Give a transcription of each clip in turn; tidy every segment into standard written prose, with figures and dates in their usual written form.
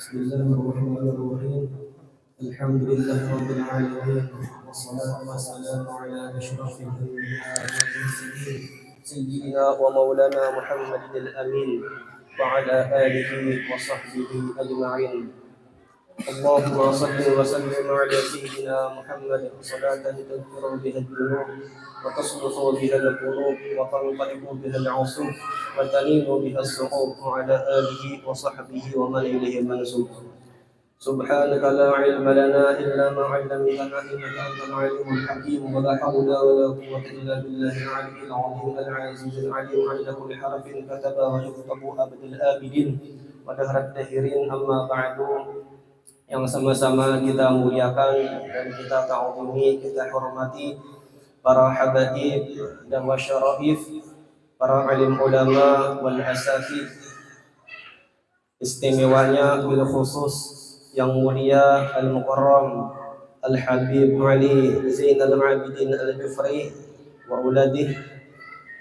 بسم الله الرحمن الرحيم. الحمد لله رب العالمين، والصلاة والسلام على أشرف الأنبياء والمرسلين سيدنا ومولانا محمد الأمين وعلى آله وصحبه أجمعين. اللهم صل وسلم على سيدنا محمد صلاة تغفر بها الذنوب وتصلح بها القلوب وتنطلق بها العصوب وتلين بها الصعوب وعلى آله وصحبه ومن إليه المنسوب. سبحانك لا علم لنا إلا ما علمتنا إنك أنت العليم الحكيم، ولا حول ولا قوة إلا بالله العلي العظيم العزيز العليم عند كل حرف كتب ويكتب أبد الآبدين ودهر الداهرين. أما بعد، yang sama-sama kita muliakan dan kita ta'zimi, kita hormati para habaib dan wasyaraif, para alim ulama wal asatid, istimewanya bil khusus yang mulia al-mukarram al-habib Ali Zainal Abidin al-Jufri wa uladih,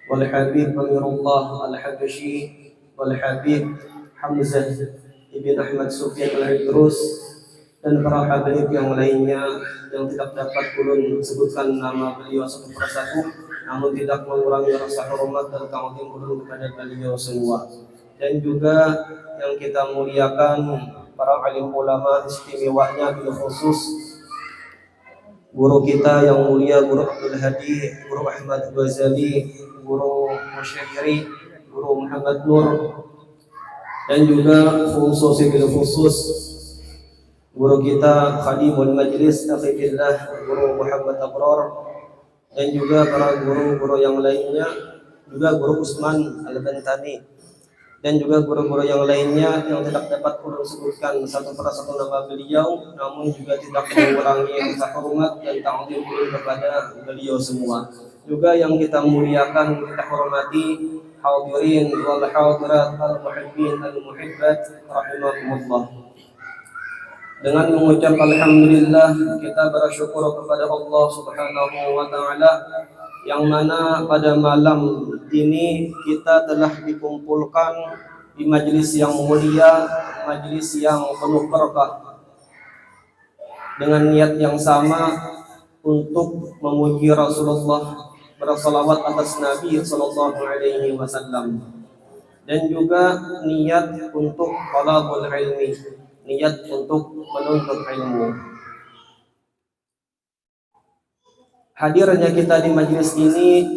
wal habib Amirullah al-Habashi, wal habib Hamzah ibn Ahmad Sufyan al-Idrus, dan para habaib yang lainnya yang tidak dapat ulun sebutkan nama beliau satu persatu, namun tidak mengurangi rasa hormat dan ta'zim ulun kepada beliau semua. Dan juga yang kita muliakan para alim ulama, istimewanya bil khusus guru kita yang mulia Guru Abdul Hadi, Guru Ahmad Ghazali, Guru Musyairi, Guru Muhammad Nur, dan juga khusus guru kita Khadimul Majlis Akhifillah Guru Muhammad Abrar, dan juga para guru-guru yang lainnya, juga Guru Usman Al-Bantani, dan juga guru-guru yang lainnya yang tidak dapat ulun sebutkan satu persatu nama beliau, namun juga tidak mengurangi rasa hormat dan ta'zim ulun kepada beliau semua. Juga yang kita muliakan, kita hormati hadirin wal hadirat al-muhibbin al-muhibbat rahimakumullah. Dengan mengucap alhamdulillah, kita bersyukur kepada Allah Subhanahu wa taala yang mana pada malam ini kita telah dikumpulkan di majelis yang mulia, majelis yang penuh berkah, dengan niat yang sama untuk memuji Rasulullah, bersalawat atas Nabi sallallahu alaihi wasallam, dan juga niat untuk talabul ilmi, niat untuk menuntut ilmu. Hadirnya kita di majelis ini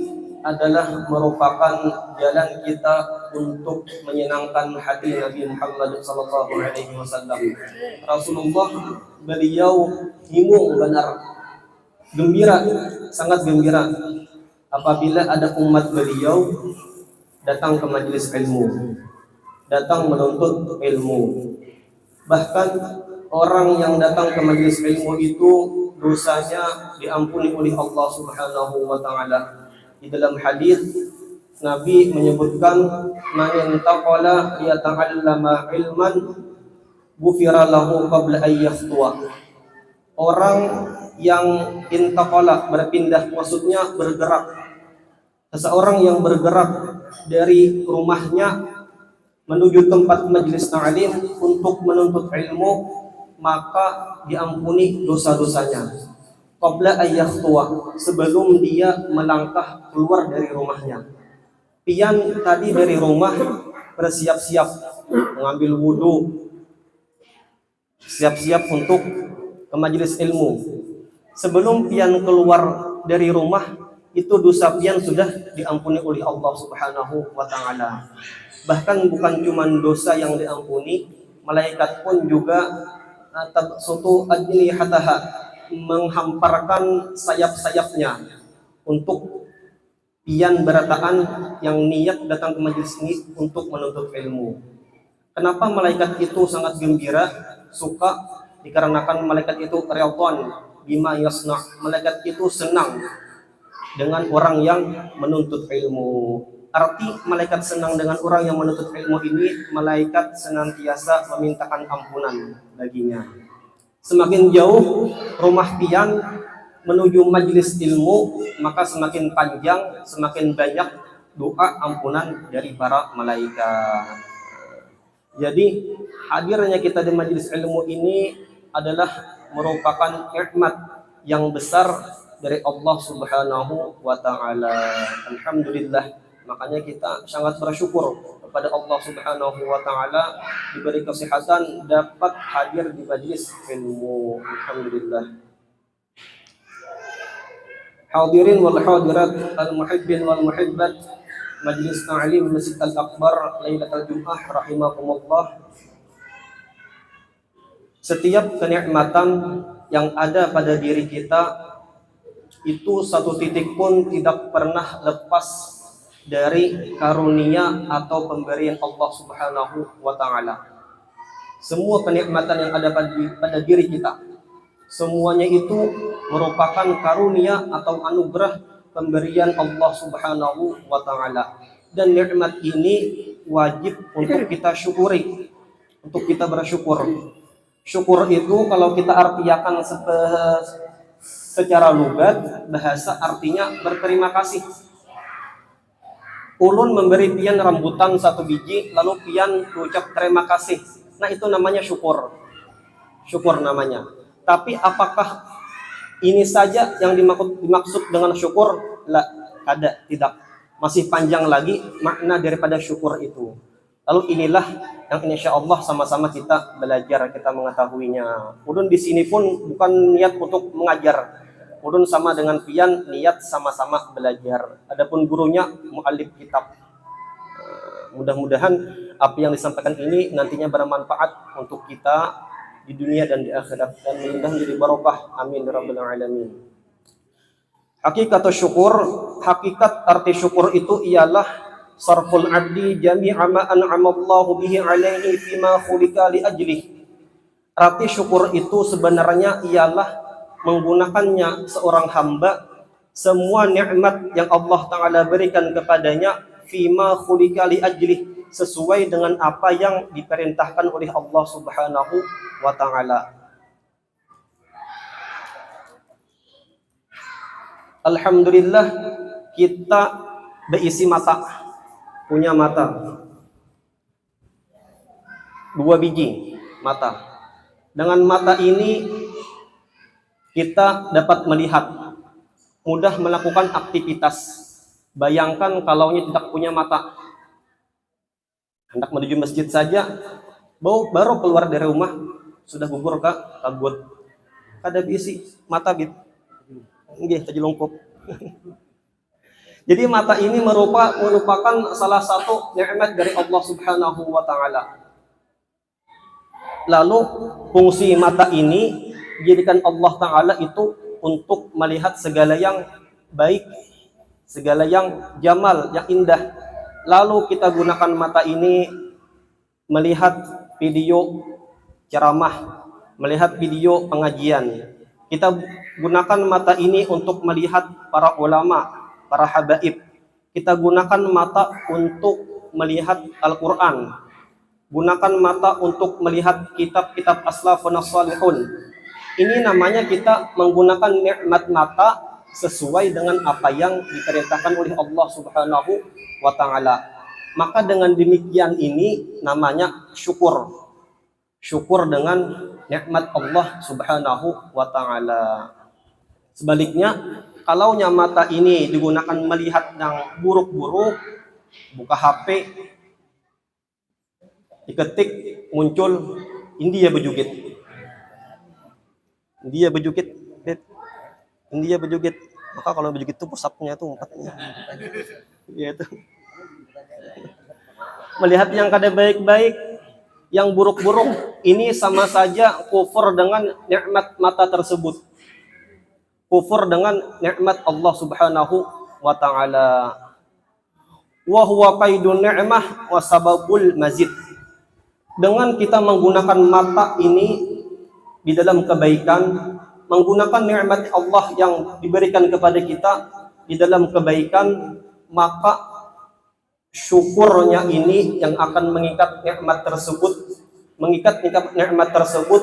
adalah merupakan jalan kita untuk menyenangkan hati Nabi Muhammad sallallahu alaihi wasallam. Rasulullah beliau himung benar, gembira, sangat gembira apabila ada umat beliau datang ke majelis ilmu, datang menuntut ilmu. Bahkan orang yang datang ke majelis ilmu itu dosanya diampuni oleh Allah Subhanahu wa taala. Di dalam hadis Nabi menyebutkan, man intaqala yata'allama ilman ghufira lahu qabla an yakhtuwa. Orang yang intaqala, berpindah, maksudnya bergerak. Seseorang yang bergerak dari rumahnya menuju tempat majelis ta'lim untuk menuntut ilmu, maka diampuni dosa-dosanya qabla ayyakhtuwa, sebelum dia melangkah keluar dari rumahnya. Pian tadi dari rumah bersiap-siap mengambil wudu, siap-siap untuk ke majelis ilmu. Sebelum pian keluar dari rumah, itu dosa pian sudah diampuni oleh Allah Subhanahu wa taala. Bahkan bukan cuma dosa yang diampuni, malaikat pun juga tabsutu ajnihataha, menghamparkan sayap-sayapnya untuk pian berataan yang niat datang ke majelis ini untuk menuntut ilmu. Kenapa malaikat itu sangat gembira, suka? Dikarenakan malaikat itu ridwan bima yasna, malaikat itu senang dengan orang yang menuntut ilmu. Arti malaikat senang dengan orang yang menuntut ilmu ini, malaikat senantiasa memintakan ampunan baginya. Semakin jauh rumah pian menuju majelis ilmu, maka semakin panjang, semakin banyak doa ampunan dari para malaikat. Jadi hadirnya kita di majelis ilmu ini adalah merupakan nikmat yang besar dari Allah Subhanahu wa taala. Alhamdulillah. Makanya kita sangat bersyukur kepada Allah Subhanahu wa taala diberi kesehatan dapat hadir di majelis ilmu. Alhamdulillah. Hadirin wal hadirat, al muhibbin wal muhibbat, Majlis Ta'lim Masjid Al-Akbar Lailatul Jum'ah rahimakumullah. Setiap kenikmatan yang ada pada diri kita itu satu titik pun tidak pernah lepas dari karunia atau pemberian Allah Subhanahu wa taala. Semua kenikmatan yang ada pada diri kita, semuanya itu merupakan karunia atau anugerah pemberian Allah Subhanahu wa taala. Dan nikmat ini wajib untuk kita syukuri, untuk kita bersyukur. Syukur itu kalau kita artiakan secara lugat, bahasa artinya berterima kasih. Ulun memberi pian rambutan satu biji, lalu pian ucap terima kasih. Nah itu namanya syukur. Syukur namanya. Tapi apakah ini saja yang dimaksud dengan syukur? La, ada, tidak. Masih panjang lagi makna daripada syukur itu. Lalu inilah yang insya Allah sama-sama kita belajar, kita mengetahuinya. Ulun di sini pun bukan niat untuk mengajar. Ulun sama dengan pian niat sama-sama belajar. Adapun gurunya mu'allif kitab. Mudah-mudahan apa yang disampaikan ini nantinya bermanfaat untuk kita di dunia dan di akhirat, dan mudah-mudahan menjadi barokah. Amin ya rabbal alamin. Hakikat syukur, hakikat arti syukur itu ialah sarful abdi jami'a ma an'amallahu bihi alaihi fima khuliqa li ajlih. Arti syukur itu sebenarnya ialah menggunakannya seorang hamba semua nikmat yang Allah Ta'ala berikan kepadanya fima khuliqa li ajlih, sesuai dengan apa yang diperintahkan oleh Allah Subhanahu wa taala. Alhamdulillah kita berisi mata, punya mata 2 biji mata. Dengan mata ini kita dapat melihat, mudah melakukan aktivitas. Bayangkan kalaunya tidak punya mata, hendak menuju masjid saja, baru keluar dari rumah sudah gugur kak kabut. Kada bisi mata bit, nggih tajlongkop. Jadi mata ini merupakan salah satu nikmat dari Allah Subhanahu wa taala. Lalu fungsi mata ini dijadikan Allah Ta'ala itu untuk melihat segala yang baik, segala yang jamal, yang indah. Lalu kita gunakan mata ini melihat video ceramah, melihat video pengajian. Kita gunakan mata ini untuk melihat para ulama, para habaib. Kita gunakan mata untuk melihat Al-Quran. Gunakan mata untuk melihat kitab-kitab aslafun as-salihun. Ini namanya kita menggunakan nikmat mata sesuai dengan apa yang diperintahkan oleh Allah Subhanahu wa taala. Maka dengan demikian ini namanya syukur. Syukur dengan nikmat Allah Subhanahu wa taala. Sebaliknya, kalaunya mata ini digunakan melihat yang buruk-buruk, buka HP, diketik muncul India berjugit. India berjugit. India berjugit. Maka kalau berjugit itu pusatnya itu empatnya. Gitu. Melihat yang kada baik-baik, yang buruk-buruk, ini sama saja kufur dengan nikmat mata tersebut. Kufur dengan nikmat Allah Subhanahu wa taala. Wa huwa qaidun ni'mah wa sababul mazid. Dengan kita menggunakan mata ini di dalam kebaikan, menggunakan nikmat Allah yang diberikan kepada kita di dalam kebaikan, maka syukurnya ini yang akan mengikat nikmat tersebut, nikmat tersebut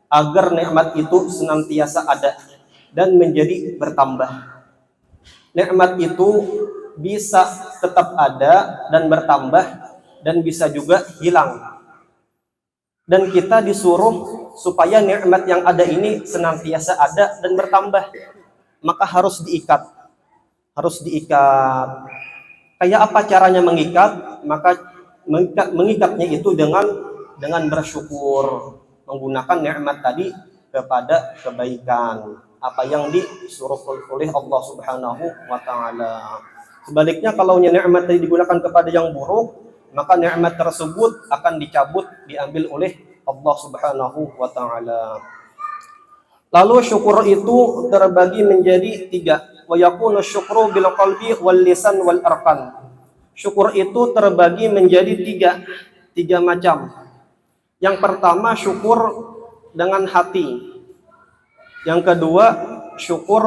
agar nikmat itu senantiasa ada dan menjadi bertambah. Nikmat itu bisa tetap ada dan bertambah, dan bisa juga hilang. Dan kita disuruh supaya nikmat yang ada ini senantiasa ada dan bertambah. Maka harus diikat. Harus diikat. Kayak apa caranya mengikat? Maka mengikatnya itu dengan bersyukur, menggunakan nikmat tadi kepada kebaikan, apa yang disuruh oleh Allah Subhanahu wa taala. Sebaliknya kalau nikmat tadi digunakan kepada yang buruk, maka nikmat tersebut akan dicabut, diambil oleh Allah Subhanahu wa taala. Lalu syukur itu terbagi menjadi 3. Wa yakunu syukru bil qalbi wal lisan wal arkan. Syukur itu terbagi menjadi 3 macam. Yang pertama syukur dengan hati. Yang kedua syukur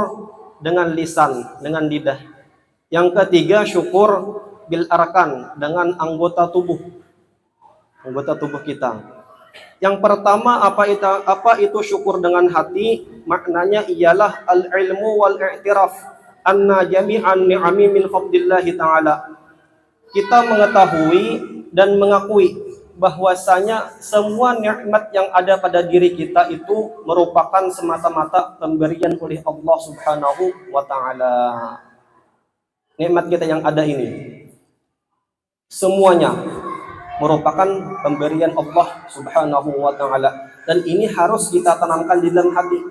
dengan lisan, dengan lidah. Yang ketiga syukur bil arkan, dengan anggota tubuh kita. Yang pertama apa itu syukur dengan hati? Maknanya ialah al-ilmu wal i'tiraf anna jami'an ni'ami min fadlillah ta'ala. Kita mengetahui dan mengakui bahwasanya semua nikmat yang ada pada diri kita itu merupakan semata-mata pemberian oleh Allah Subhanahu wa taala. Nikmat kita yang ada ini semuanya merupakan pemberian Allah Subhanahu wa taala, dan ini harus kita tanamkan di dalam hati.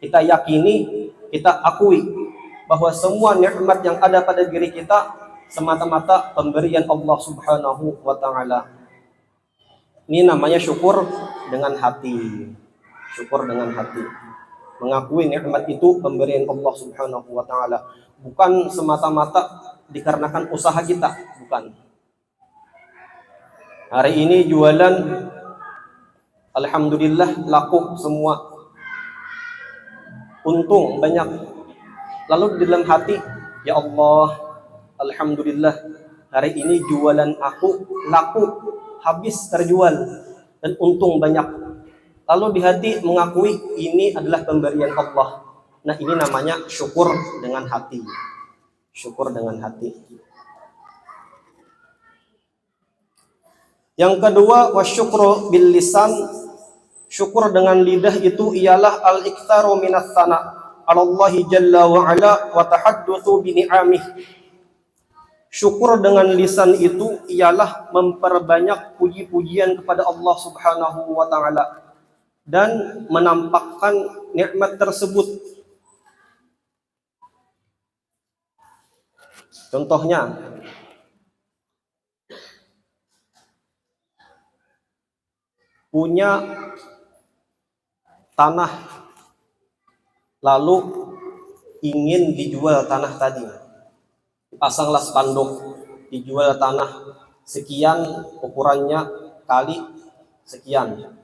Kita yakini, kita akui bahwa semua nikmat yang ada pada diri kita semata-mata pemberian Allah Subhanahu wa taala. Ini namanya syukur dengan hati. Syukur dengan hati. Mengakui nikmat itu pemberian Allah Subhanahu wa taala, bukan semata-mata dikarenakan usaha kita, bukan. Hari ini jualan alhamdulillah laku semua. Untung banyak. Lalu di dalam hati, ya Allah, alhamdulillah hari ini jualan aku laku, habis terjual dan untung banyak. Lalu di hati mengakui ini adalah pemberian Allah. Nah, ini namanya syukur dengan hati. Syukur dengan hati. Yang kedua, wasyukru bil lisan. Syukur dengan lidah itu ialah al-iktsaru minas sana 'ala Allah jalla wa ala wa tahaddutsu bi ni'amih. Syukur dengan lisan itu ialah memperbanyak puji-pujian kepada Allah Subhanahu wa taala dan menampakkan nikmat tersebut. Contohnya, punya tanah lalu ingin dijual tanah tadi. Pasanglah spanduk, dijual tanah sekian, ukurannya kali sekian.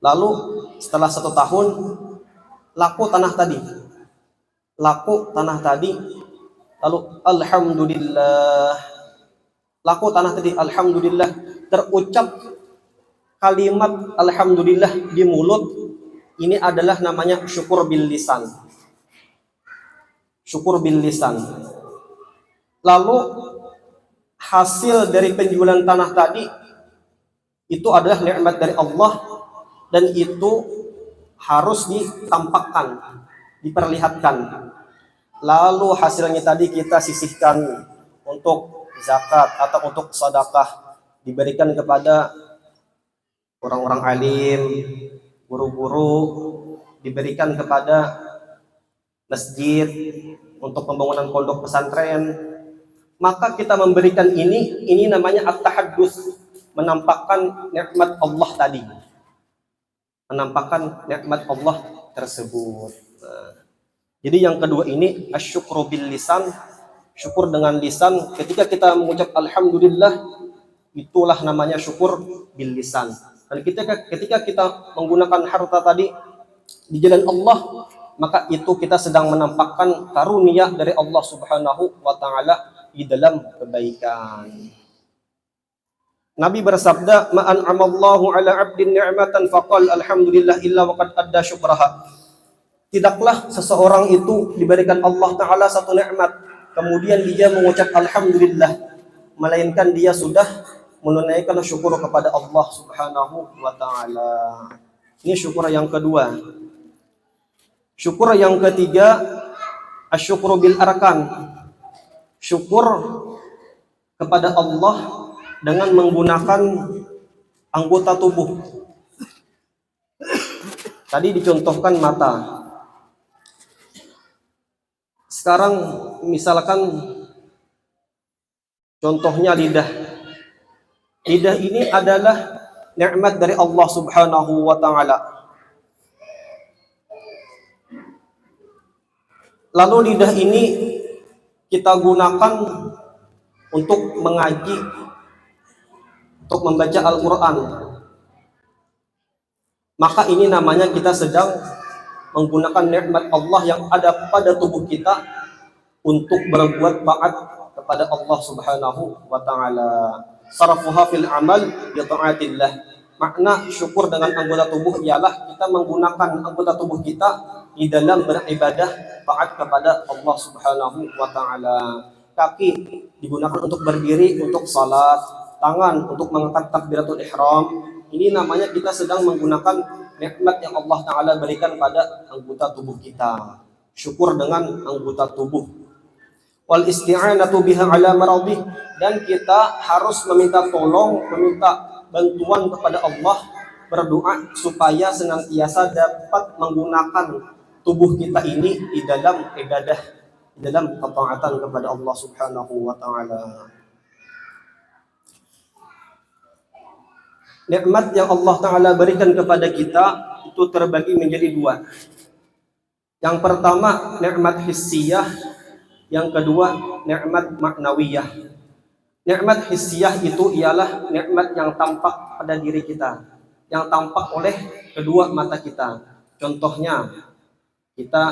Lalu setelah 1 tahun laku tanah tadi. Lalu alhamdulillah. Laku tanah tadi, alhamdulillah. Terucap kalimat alhamdulillah di mulut, ini adalah namanya syukur bil lisan. Syukur bil lisan. Lalu hasil dari penjualan tanah tadi itu adalah nikmat dari Allah, dan itu harus ditampakkan, diperlihatkan. Lalu hasilnya tadi kita sisihkan untuk zakat atau untuk sedekah, diberikan kepada orang-orang alim, guru-guru, diberikan kepada masjid untuk pembangunan pondok pesantren. Maka kita memberikan ini namanya at-tahaddus, menampakkan nikmat Allah tadi. Menampakkan nikmat Allah tersebut. Jadi yang kedua ini asyukru bil lisan, syukur dengan lisan. Ketika kita mengucap alhamdulillah, itulah namanya syukur bil lisan. Dan ketika kita menggunakan harta tadi di jalan Allah, maka itu kita sedang menampakkan karunia dari Allah Subhanahu wa taala di dalam kebaikan. Nabi bersabda, "Ma an'amallahu 'ala 'abdin ni'matan faqal alhamdulillah illa waqad adda syukraha." Tidaklah seseorang itu diberikan Allah taala satu nikmat, kemudian dia mengucap alhamdulillah, melainkan dia sudah menunaikan syukur kepada Allah Subhanahu wa taala. Ini syukur yang kedua. Syukur yang ketiga, asyukru bil arkan. Syukur kepada Allah dengan menggunakan anggota tubuh. Tadi dicontohkan mata. Sekarang misalkan contohnya lidah. Lidah ini adalah nikmat dari Allah Subhanahu wa taala. Lalu lidah ini kita gunakan untuk mengaji, untuk membaca Al-Qur'an. Maka ini namanya kita sedang menggunakan nikmat Allah yang ada pada tubuh kita untuk berbuat taat kepada Allah Subhanahu wa taala. Sarafuha fil amal bi taatillah. Makna syukur dengan anggota tubuh ialah kita menggunakan anggota tubuh kita di dalam beribadah taat kepada Allah Subhanahu wa taala. Kaki digunakan untuk berdiri, untuk salat, tangan untuk mengangkat takbiratul ihram. Ini namanya kita sedang menggunakan nikmat yang Allah taala berikan pada anggota tubuh kita. Syukur dengan anggota tubuh. Wal isti'anatu biha ala maradih, dan kita harus meminta tolong, meminta bantuan kepada Allah, berdoa supaya senantiasa dapat menggunakan tubuh kita ini di dalam ibadah, di dalam ketaatan kepada Allah Subhanahu wa taala. Nikmat yang Allah taala berikan kepada kita itu terbagi menjadi dua. Yang pertama nikmat hissiyah, yang kedua nikmat maknawiyah. Nikmat hissiyah itu ialah nikmat yang tampak pada diri kita, yang tampak oleh kedua mata kita. Contohnya, kita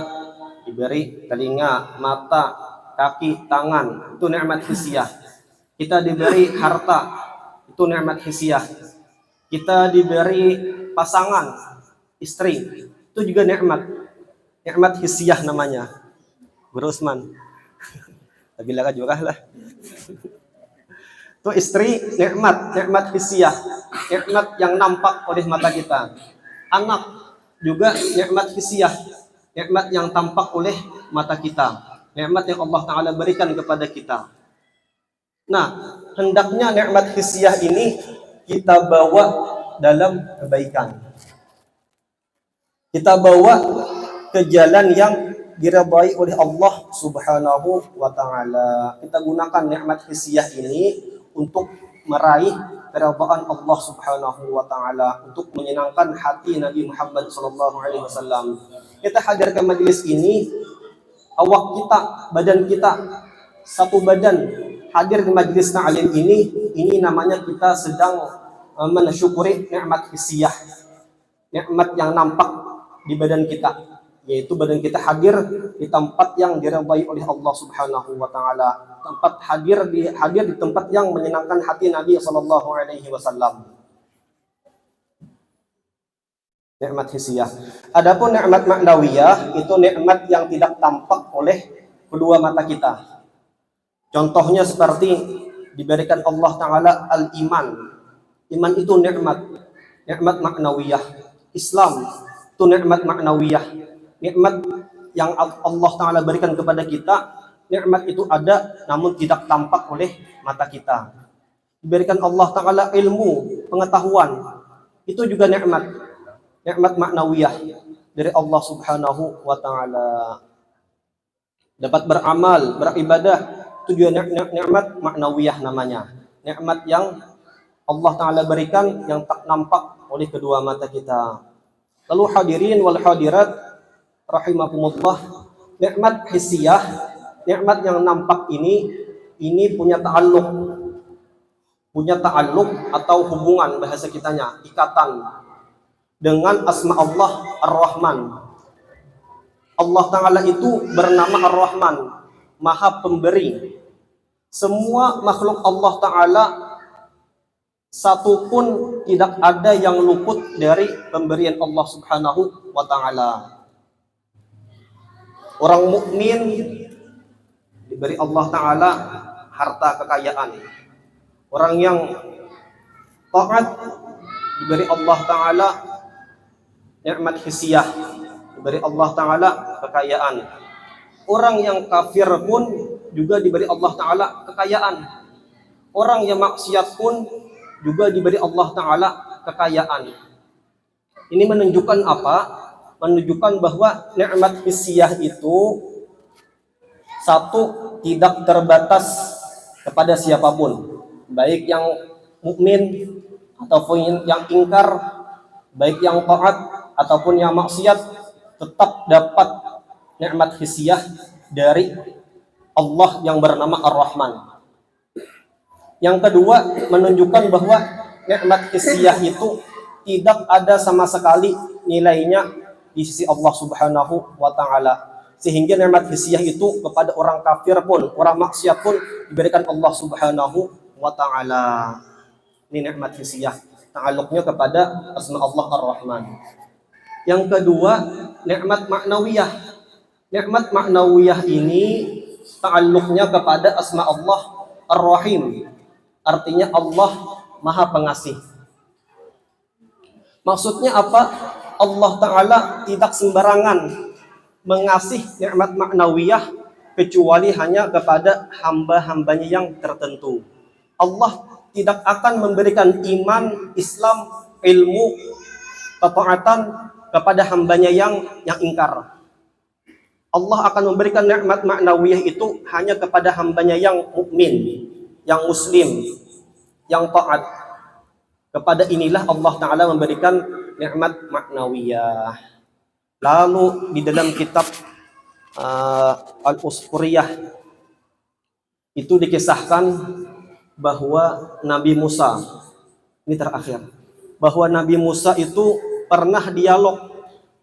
diberi telinga, mata, kaki, tangan, itu nikmat hissiyah. Kita diberi harta, itu nikmat hissiyah. Kita diberi pasangan, istri, itu juga nikmat hissiyah namanya. Guru Usman, tapi lah juga lah. Itu istri nikmat hissiyah, nikmat yang nampak oleh mata kita. Anak juga nikmat hissiyah, nikmat yang tampak oleh mata kita, nikmat yang Allah taala berikan kepada kita. Nah, hendaknya nikmat hissiyah ini kita bawa dalam kebaikan. Kita bawa ke jalan yang diridhai oleh Allah Subhanahu wa taala. Kita gunakan nikmat hissiyah ini untuk meraih keridhaan Allah Subhanahu wa taala, untuk menyenangkan hati Nabi Muhammad sallallahu alaihi wasallam. Kita hadirkan majelis ini, awak kita, badan kita, satu badan hadir di majelis ta'lim ini namanya kita sedang mensyukuri nikmat hissiyah, nikmat yang nampak di badan kita, yaitu badan kita hadir di tempat yang diridhai oleh Allah Subhanahu wa taala, tempat hadir di tempat yang menyenangkan hati Nabi sallallahu alaihi wasallam. Nikmat hissiyah. Adapun nikmat maknawiyah itu nikmat yang tidak tampak oleh kedua mata kita. Contohnya seperti diberikan Allah taala al-iman. Iman itu nikmat maknawiyah. Islam itu nikmat maknawiyah. Nikmat yang Allah taala berikan kepada kita, nikmat itu ada namun tidak tampak oleh mata kita. Diberikan Allah taala ilmu, pengetahuan, itu juga nikmat maknawiyah dari Allah Subhanahu wa taala. Dapat beramal, beribadah, itu juga nikmat maknawiyah namanya. Nikmat yang Allah taala berikan yang tak nampak oleh kedua mata kita. Lalu hadirin wal hadirat rahimakumullah, nikmat hissiyah, nikmat yang nampak ini punya ta'alluq atau hubungan, bahasa kitanya ikatan dengan asma Allah Ar-Rahman. Allah taala itu bernama Ar-Rahman, Maha Pemberi. Semua makhluk Allah taala satu pun tidak ada yang luput dari pemberian Allah Subhanahu wa taala. Orang mukmin diberi Allah taala harta kekayaan. Orang yang taat diberi Allah Ta'ala nikmat hissiyah, diberi Allah Ta'ala kekayaan. Orang yang kafir pun juga diberi Allah Ta'ala kekayaan. Orang yang maksiat pun juga diberi Allah Ta'ala kekayaan. Ini menunjukkan apa? Menunjukkan bahwa nikmat hissiyah itu satu, tidak terbatas kepada siapapun, baik yang mukmin ataupun yang ingkar, baik yang taat ataupun yang maksiat, tetap dapat nikmat hissiyah dari Allah yang bernama Ar-Rahman. Yang kedua, menunjukkan bahwa nikmat hissiyah itu tidak ada sama sekali nilainya di sisi Allah Subhanahu wa Ta'ala. Sehingga nikmat hissiyah itu kepada orang kafir pun, orang maksiat pun diberikan Allah Subhanahu wa Ta'ala. Ini nikmat hissiyah, ta'alluqnya kepada asma Allah Ar-Rahman. Yang kedua, nikmat ma'nawiyah. Nikmat ma'nawiyah ini ta'alluqnya kepada asma Allah Ar-Rahim. Artinya Allah Maha Pengasih. Maksudnya apa? Allah Ta'ala tidak sembarangan mengasih nikmat ma'nawiyah kecuali hanya kepada hamba-hambanya yang tertentu. Allah tidak akan memberikan iman, Islam, ilmu, ketaatan kepada hambanya yang ingkar. Allah akan memberikan nikmat ma'nawiyah itu hanya kepada hambanya yang mukmin, yang muslim, yang taat. Kepada inilah Allah Ta'ala memberikan nikmat ma'nawiyah. Lalu di dalam kitab Al-Usfuriyah itu dikisahkan bahwa Nabi Musa, ini terakhir, bahwa Nabi Musa itu pernah dialog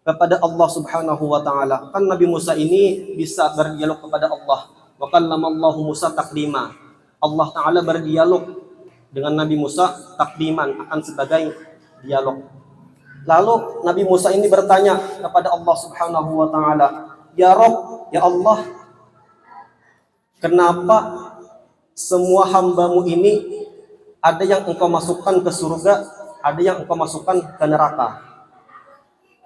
kepada Allah Subhanahu wa Ta'ala. Kan Nabi Musa ini bisa berdialog kepada Allah. Wa kallama Allahu Musa taklima. Allah Ta'ala berdialog dengan Nabi Musa takliman, akan sebagai dialog. Lalu Nabi Musa ini bertanya kepada Allah Subhanahu wa Ta'ala, "Ya Rabb, ya Allah, kenapa semua hambamu ini ada yang engkau masukkan ke surga, ada yang engkau masukkan ke neraka?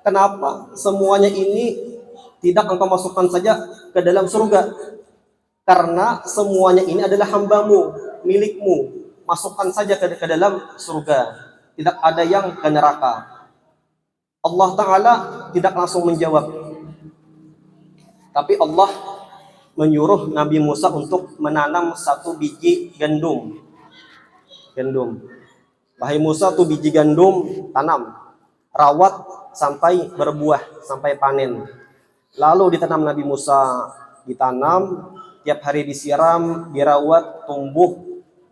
Kenapa semuanya ini tidak engkau masukkan saja ke dalam surga? Karena semuanya ini adalah hambamu, milikmu, masukkan saja ke dalam surga, tidak ada yang ke neraka." Allah Ta'ala tidak langsung menjawab, tapi Allah menyuruh Nabi Musa untuk menanam satu biji gandum. Wahai Musa, tuh biji gandum tanam, rawat sampai berbuah, sampai panen. Lalu ditanam Nabi Musa, ditanam, tiap hari disiram, dirawat, tumbuh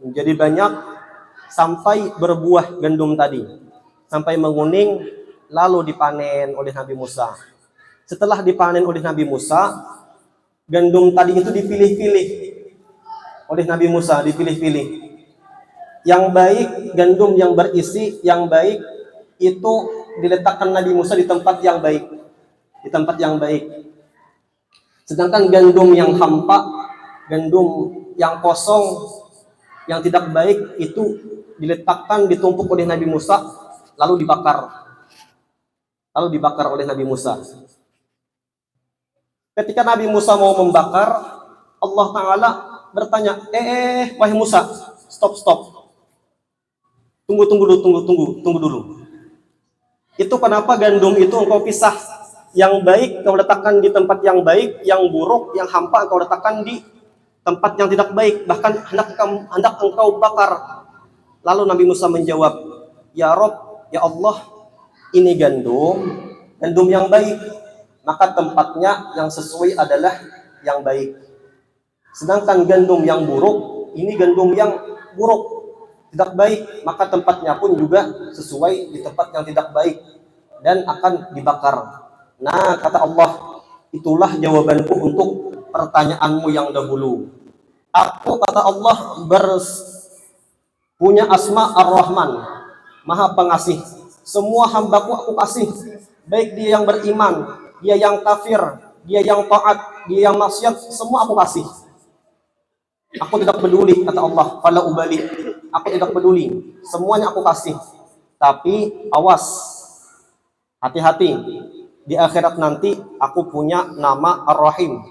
menjadi banyak sampai berbuah gandum tadi, sampai menguning. Lalu dipanen oleh Nabi Musa. Setelah dipanen oleh Nabi Musa, gandum tadi itu dipilih-pilih oleh Nabi Musa, dipilih-pilih. Yang baik, gandum yang berisi yang baik itu diletakkan Nabi Musa di tempat yang baik, di tempat yang baik. Sedangkan gandum yang hampa, gandum yang kosong, yang tidak baik itu diletakkan, ditumpuk oleh Nabi Musa, lalu dibakar. Oleh Nabi Musa. Ketika Nabi Musa mau membakar, Allah Ta'ala bertanya, wahai Musa, stop. Tunggu dulu. Itu kenapa gandum itu engkau pisah? Yang baik kau letakkan di tempat yang baik, yang buruk, yang hampa kau letakkan di tempat yang tidak baik, bahkan hendak engkau bakar. Lalu Nabi Musa menjawab, "Ya Rabb, ya Allah, ini gandum yang baik, maka tempatnya yang sesuai adalah yang baik. Sedangkan gandum yang buruk, ini gandum yang buruk, tidak baik, maka tempatnya pun juga sesuai di tempat yang tidak baik dan akan dibakar." Nah, kata Allah, itulah jawabanku untuk pertanyaanmu yang dahulu. Aku, kata Allah, punya asma Ar-Rahman, Maha Pengasih. Semua hambaku aku kasih, baik dia yang beriman, dia yang kafir, dia yang taat, dia yang maksiat, semua aku kasih. Aku tidak peduli, kata Allah, fala ubali. aku tidak peduli, semuanya aku kasih. Tapi awas, hati-hati, di akhirat nanti aku punya nama Ar-Rahim,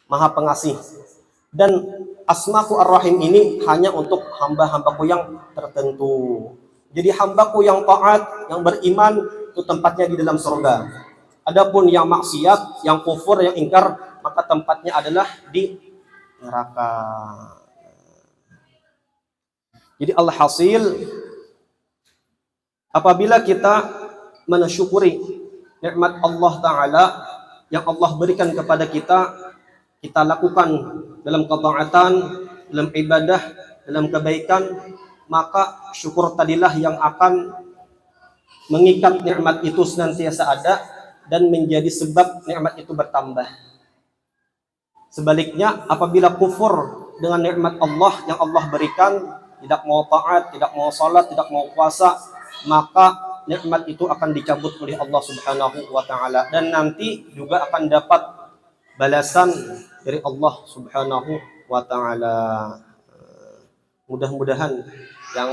Maha Pengasih. Dan asmaku Ar-Rahim ini hanya untuk hamba-hambaku yang tertentu. Jadi hambaku yang taat, yang beriman, itu tempatnya di dalam surga. Adapun yang maksiat, yang kufur, yang ingkar, maka tempatnya adalah di neraka. Jadi alhasil, apabila kita mensyukuri nikmat Allah Ta'ala yang Allah berikan kepada kita, kita lakukan dalam ketaatan, dalam ibadah, dalam kebaikan, maka syukur tadilah yang akan mengikat nikmat itu senantiasa ada dan menjadi sebab nikmat itu bertambah. Sebaliknya, apabila kufur dengan nikmat Allah yang Allah berikan, tidak mau taat, tidak mau salat, tidak mau puasa, maka nikmat itu akan dicabut oleh Allah Subhanahu wa taala dan nanti juga akan dapat balasan dari Allah Subhanahu wa taala. Mudah-mudahan yang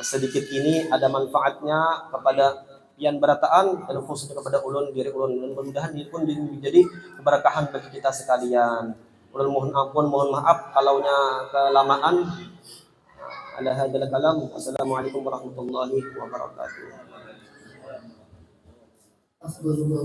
sedikit ini ada manfaatnya kepada pian berataan dan khususnya kepada ulun diri ulun. Mudah-mudahan ini pun menjadi keberkahan bagi kita sekalian. Ulun mohon ampun, mohon maaf kalaunya kelamaan. Ala hadzal kalam. Wassalamualaikum warahmatullahi wabarakatuh.